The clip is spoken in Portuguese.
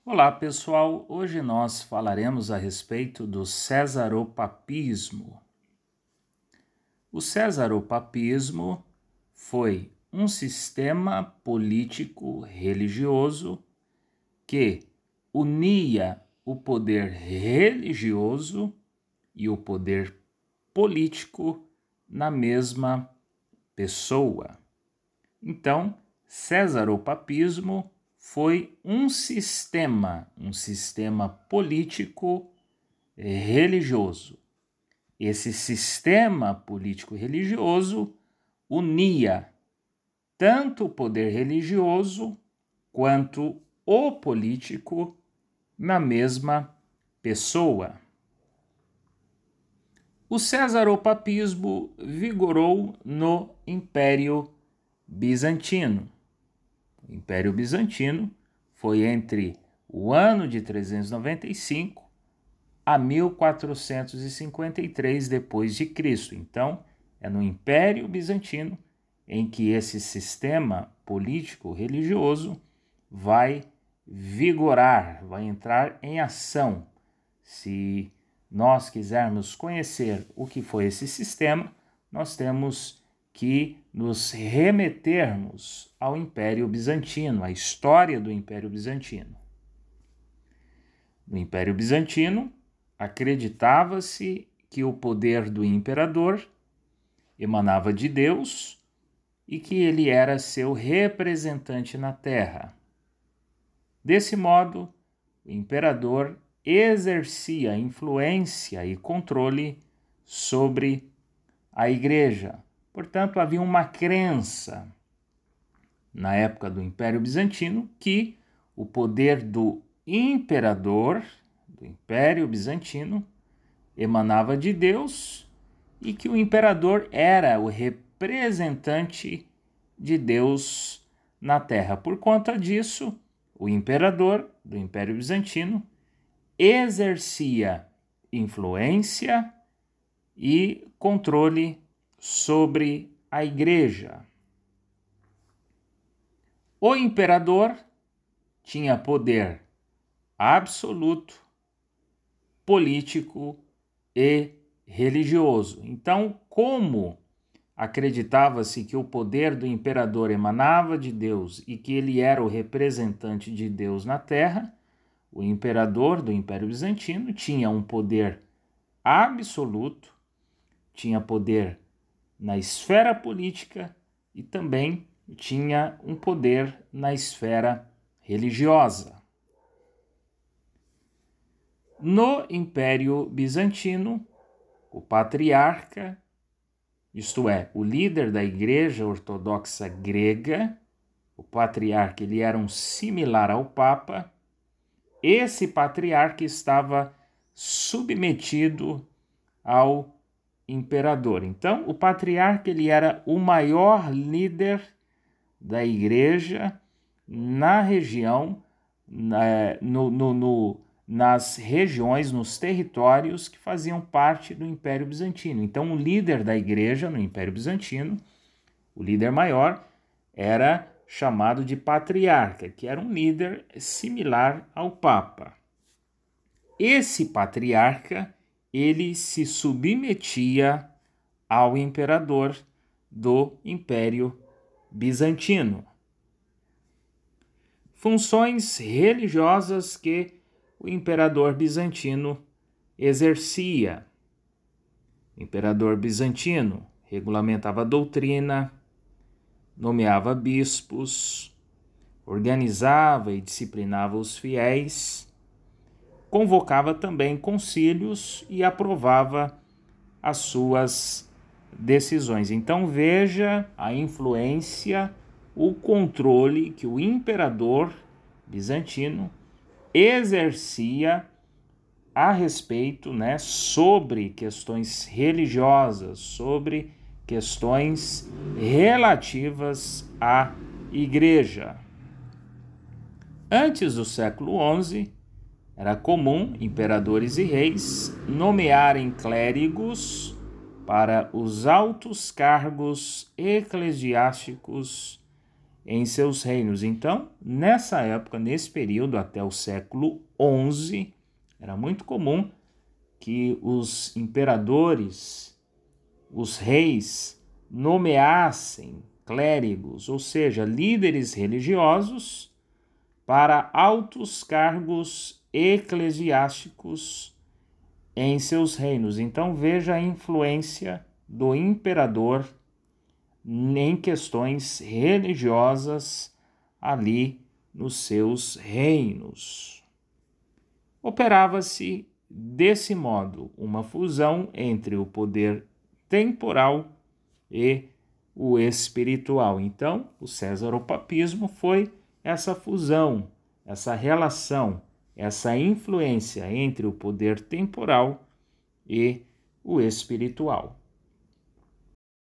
Olá, pessoal. Hoje nós falaremos a respeito do cesaropapismo. O cesaropapismo foi um sistema político religioso que unia o poder religioso e o poder político na mesma pessoa. Então, cesaropapismo foi um sistema político religioso. Esse sistema político religioso unia tanto o poder religioso quanto o político na mesma pessoa. O cesaropapismo vigorou no Império Bizantino. O Império Bizantino foi entre o ano de 395 a 1453 depois de Cristo. Então, é no Império Bizantino em que esse sistema político religioso vai vigorar, vai entrar em ação. Se nós quisermos conhecer o que foi esse sistema, nós temos que nos remetermos ao Império Bizantino, à história do Império Bizantino. No Império Bizantino, acreditava-se que o poder do imperador emanava de Deus e que ele era seu representante na terra. Desse modo, o imperador exercia influência e controle sobre a igreja. Portanto, havia uma crença na época do Império Bizantino que o poder do imperador do Império Bizantino emanava de Deus e que o imperador era o representante de Deus na terra. Por conta disso, o imperador do Império Bizantino exercia influência e controle sobre a igreja. O imperador tinha poder absoluto, político e religioso. Então, como acreditava-se que o poder do imperador emanava de Deus e que ele era o representante de Deus na terra, o imperador do Império Bizantino tinha um poder absoluto, tinha poder na esfera política e também tinha um poder na esfera religiosa. No Império Bizantino, o patriarca, isto é, o líder da Igreja Ortodoxa grega, o patriarca, ele era um similar ao Papa. Esse patriarca estava submetido ao imperador. Então, o patriarca ele era o maior líder da igreja na região, nas regiões, nos territórios que faziam parte do Império Bizantino. Então, o líder da igreja no Império Bizantino, o líder maior, era chamado de patriarca, que era um líder similar ao Papa. Esse patriarca ele se submetia ao imperador do Império Bizantino. Funções religiosas que o imperador bizantino exercia. O imperador bizantino regulamentava a doutrina, nomeava bispos, organizava e disciplinava os fiéis, convocava também concílios e aprovava as suas decisões. Então veja a influência, o controle que o imperador bizantino exercia a respeito, sobre questões religiosas, sobre questões relativas à igreja. Antes do século XI, era comum imperadores e reis nomearem clérigos para os altos cargos eclesiásticos em seus reinos. Então, nessa época, nesse período, até o século XI, era muito comum que os imperadores, os reis, nomeassem clérigos, ou seja, líderes religiosos, para altos cargos eclesiásticos em seus reinos. Então veja a influência do imperador em questões religiosas ali nos seus reinos. Operava-se desse modo uma fusão entre o poder temporal e o espiritual. Então, o cesaropapismo foi essa fusão, essa relação, essa influência entre o poder temporal e o espiritual.